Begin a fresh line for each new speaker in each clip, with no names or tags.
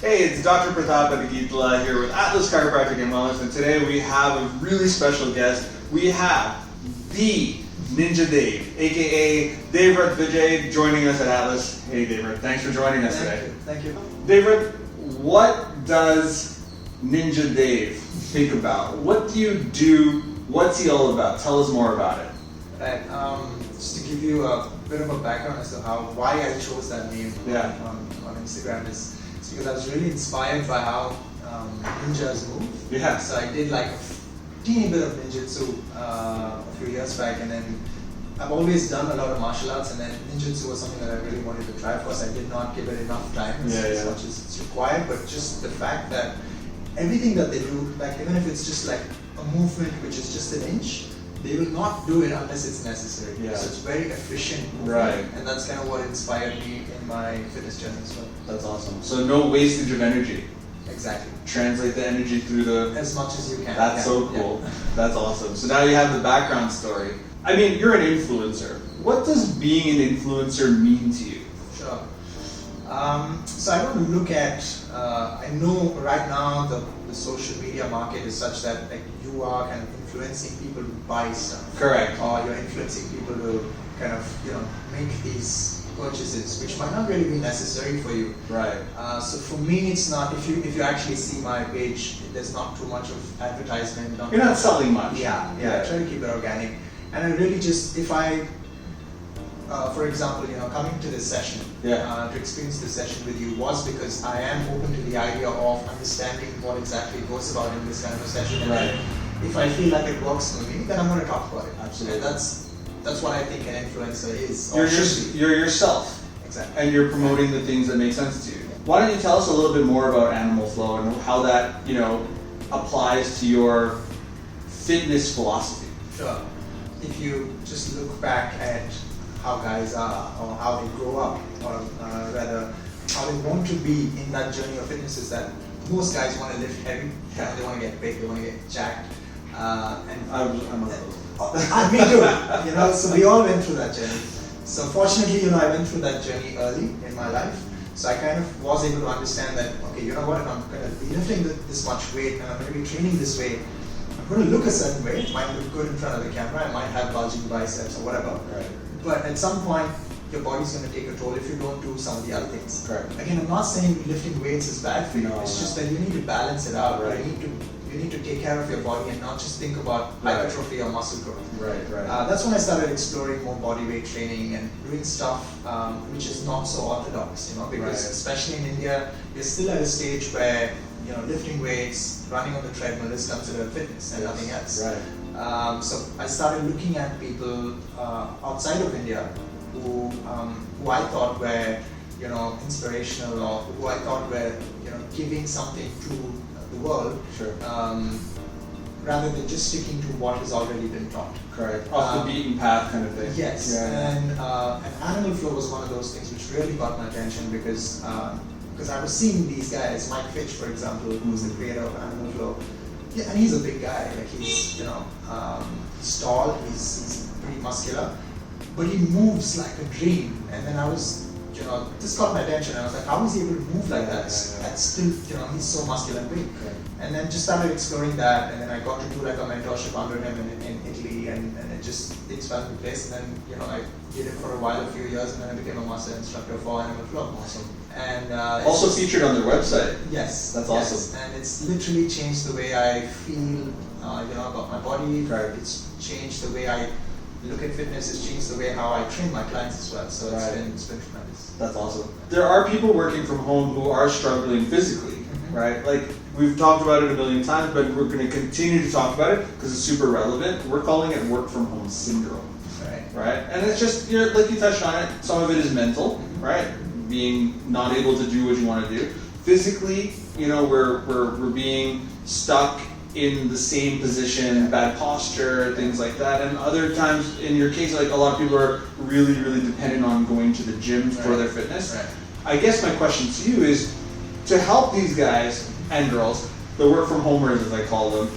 Hey, it's Dr. Prathap at here with Atlas Chiropractic and Wellness, and today we have a really special guest. We have the Ninja Dave, A.K.A. Devrath Vijay, joining us at Atlas. Hey, Devrath, thanks for joining us today.
Thank you.
Devrath, what does Ninja Dave think about? What do you do? What's he all about? Tell us more about it.
Right. Just to give you a bit of a background as to why I chose that name on Instagram is because I was really inspired by how ninjas move.
Yeah.
So I did like a teeny bit of ninjutsu a few years back, and then I've always done a lot of martial arts, and then ninjutsu was something that I really wanted to try. Of course, I did not give it enough time as much as it's required, but just the fact that everything that they do, like even if it's just like a movement which is just an inch, they will not do it unless it's necessary.
Yeah.
So it's very efficient movement,
right? And
that's kind of what inspired me in my fitness journey as well.
That's awesome. So no wastage of energy.
Exactly.
Translate the energy through
as much as you can.
That's so cool. Yeah. That's awesome. So now you have the background story. I mean, you're an influencer. What does being an influencer mean to you?
Sure. So I don't look at, I know right now the social media market is such that like you are kind of influencing people to buy stuff.
Correct.
Or you're influencing people to kind of, make these purchases, which might not really be necessary for you.
Right.
So for me, it's not, if you actually see my page, there's not too much of advertisement.
You're not selling much.
Yeah. I try to keep it organic. And I really just, if I, for example, coming to this session, to experience this session with you was because I am open to the idea of understanding what exactly goes about in this kind of a session. And
right.
If I feel like it works for me, then I'm going to talk about it.
Absolutely.
And that's what I think an influencer is.
You're yourself.
Exactly.
And you're promoting the things that make sense to you. Why don't you tell us a little bit more about Animal Flow and how that, applies to your fitness philosophy?
Sure. If you just look back at how guys are, or how they grow up, or rather how they want to be in that journey of fitness, is that most guys want to lift heavy, they want to get big, they want to get jacked. And
I'm one of those.
Me too. So we all went through that journey. So fortunately, I went through that journey early in my life. So I kind of was able to understand that, okay, you know what, if I'm going to be lifting this much weight and I'm going to be training this way, I'm going to look a certain way. It might look good in front of the camera, I might have bulging biceps or whatever.
Right.
But at some point, your body's going to take a toll if you don't do some of the other things.
Correct.
Again, I'm not saying lifting weights is bad for you. It's just that you need to balance it out.
Right.
You need to take care of your body and not just think about hypertrophy or muscle growth.
Right.
That's when I started exploring more body weight training and doing stuff which is not so orthodox, because especially in India, we're still at a stage where lifting weights, running on the treadmill is considered fitness and nothing else.
Right.
So I started looking at people outside of India who I thought were inspirational, or who I thought were giving something to the world,
sure.
Rather than just sticking to what has already been taught.
Correct. Off the beaten path kind of thing.
Yes. And Animal Flow was one of those things which really got my attention because I was seeing these guys, Mike Fitch, for example, who's the creator of Animal Flow. Yeah, and he's a big guy. Like he's he's tall, he's pretty muscular, but he moves like a dream. And then I was this got my attention. I was like, how is he able to move like that? And still, he's so muscular and big.
Okay.
And then just started exploring that, and then I got to do like a mentorship under him in Italy, and things fell into place. And then I did it for a while, a few years, and then I became a master instructor for Animal Flow.
Awesome.
And
also featured on their website.
Yes,
that's awesome.
And it's literally changed the way I feel, about my body.
Right.
It's changed the way I look at fitness. It's changed the way how I train my clients as well. So it's been tremendous.
That's awesome. There are people working from home who are struggling physically, right? Like we've talked about it a million times, but we're going to continue to talk about it because it's super relevant. We're calling it work from home syndrome, right? And it's just like you touched on it. Some of it is mental, right? Being not able to do what you want to do. Physically, we're being stuck in the same position, bad posture, things like that. And other times, in your case, like a lot of people are really, really dependent on going to the gym for their fitness.
Right.
I guess my question to you is, to help these guys and girls, the work from homers as I call them,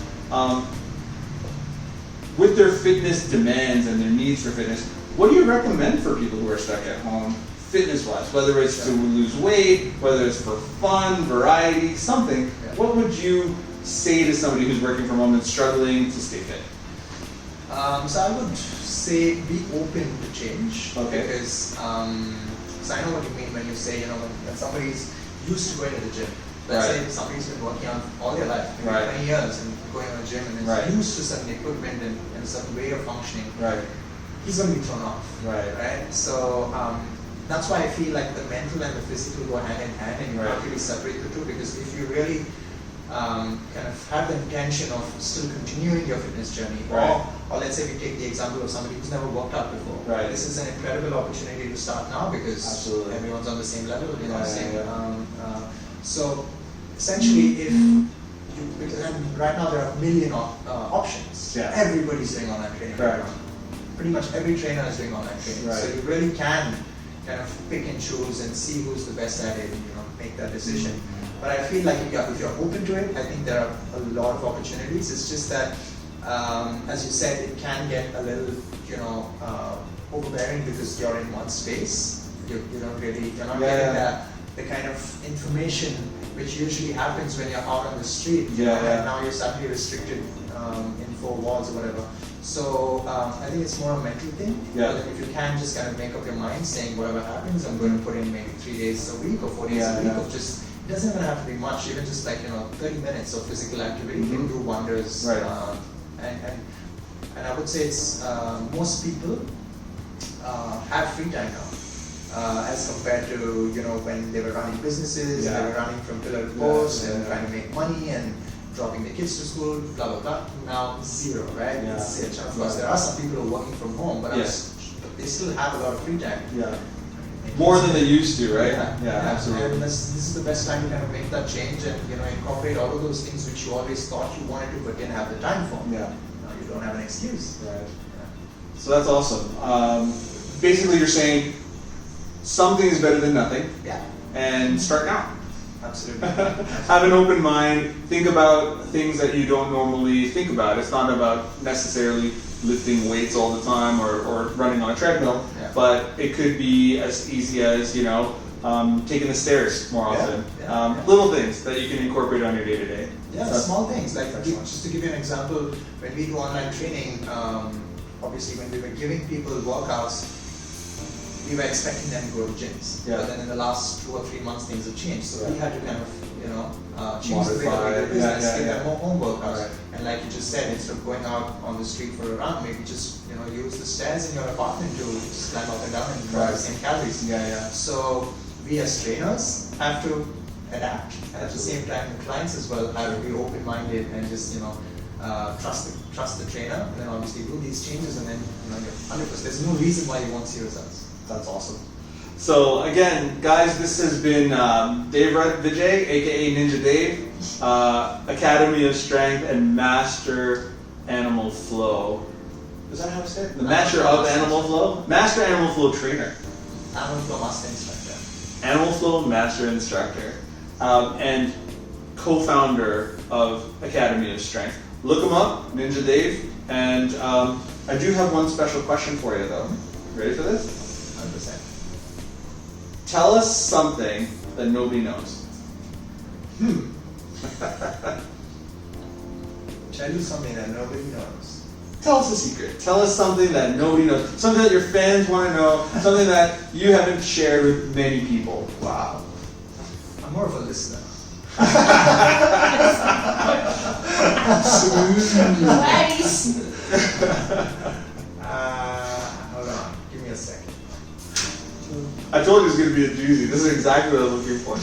with their fitness demands and their needs for fitness, what do you recommend for people who are stuck at home fitness-wise, whether it's to lose weight, whether it's for fun, variety, something, what would you say to somebody who's working from home and struggling to stay fit?
So I would say be open to change.
Okay.
Because so I know what you mean when you say, when somebody's used to going to the gym. Let's say somebody's been working out all their life, maybe 20 years, and going to a gym and is used to certain equipment and a certain way of functioning.
Right.
He's going to be thrown off.
Right.
So that's why I feel like the mental and the physical go hand in hand, and you can't really separate the two, because if you really kind of have the intention of still continuing your fitness journey, or let's say we take the example of somebody who's never worked out before. This is an incredible opportunity to start now, because everyone's on the same level, so essentially, if you, and right now there are a million options. Everybody's doing online training. Pretty much every trainer is doing online training. So you really can kind of pick and choose and see who's the best at it, and make that decision. But I feel like if you're open to it, I think there are a lot of opportunities. It's just that, as you said, it can get a little, overbearing, because you're in one space. You're not getting the kind of information which usually happens when you're out on the street. And now you're suddenly restricted in four walls or whatever. So I think it's more a mental thing. But if you can just kind of make up your mind, saying whatever happens, I'm going to put in maybe 3 days a week or 4 days a week of just. It doesn't even have to be much, even just like 30 minutes of physical activity can do wonders. And I would say it's most people have free time now, as compared to when they were running businesses, they were running from pillar to post and trying to make money and dropping their kids to school, blah blah blah. Now zero, right? It's zero. Of course, there are some people who are working from home, but they still have a lot of free time.
More than they used to, right?
Absolutely. And this is the best time to kind of make that change and incorporate all of those things which you always thought you wanted to but didn't have the time for. Now you don't have an excuse.
So that's awesome. Basically, you're saying something is better than nothing. And start now.
Absolutely.
Have an open mind. Think about things that you don't normally think about. It's not about necessarily lifting weights all the time or running on a treadmill, but it could be as easy as taking the stairs more often. Little things that you can incorporate on your day-to-day.
Small things. Like just to give you an example, when we do online training, obviously when we were giving people workouts, we were expecting them to go to gyms. But then in the last 2 or 3 months, things have changed. So we had to kind of change the way that we do business, give them more home workouts. And like you just said, instead of going out on the street for a run, maybe just use the stairs in your apartment to just climb up and down and burn the same calories. So we as trainers have to adapt, and at the same time the clients as well have to be open-minded and just trust the trainer, and then obviously do these changes, and then you're 100%. There's no reason why you won't see results.
That's awesome. So again, guys, this has been Devrath Vijay, A.K.A. Ninja Dave, Academy of Strength and Master Animal Flow. Is that how I say it? The Master of Animal Flow? Master Animal Flow Trainer.
Animal Flow Master Instructor.
Animal Flow Master Instructor. And co-founder of Academy of Strength. Look him up, Ninja Dave. And I do have one special question for you though. Ready for this?
100%.
Tell us something that nobody knows.
Tell you something that nobody knows.
Tell us a secret. Tell us something that nobody knows. Something that your fans want to know. Something that you haven't shared with many people.
Wow. I'm more of a listener. Hold on. Give me a second.
I told you it was going to be a doozy. This is exactly what I was looking for.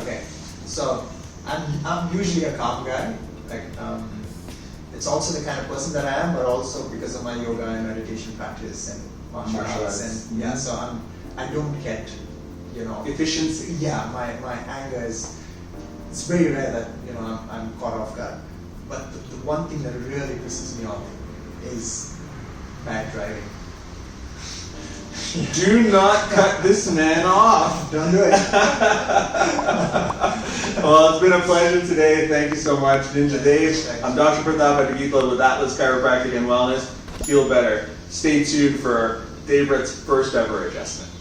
Okay, so I'm usually a calm guy. Like it's also the kind of person that I am, but also because of my yoga and meditation practice and martial arts, and so I don't get
efficiency.
My anger it's very rare that I'm caught off guard. But the one thing that really pisses me off is bad driving.
Do not cut this man off.
Don't do it.
Well, it's been a pleasure today. Thank you so much, Ninja Dave. I'm Dr. Prathap with Atlas Chiropractic and Wellness. Feel better. Stay tuned for Devrath's first ever adjustment.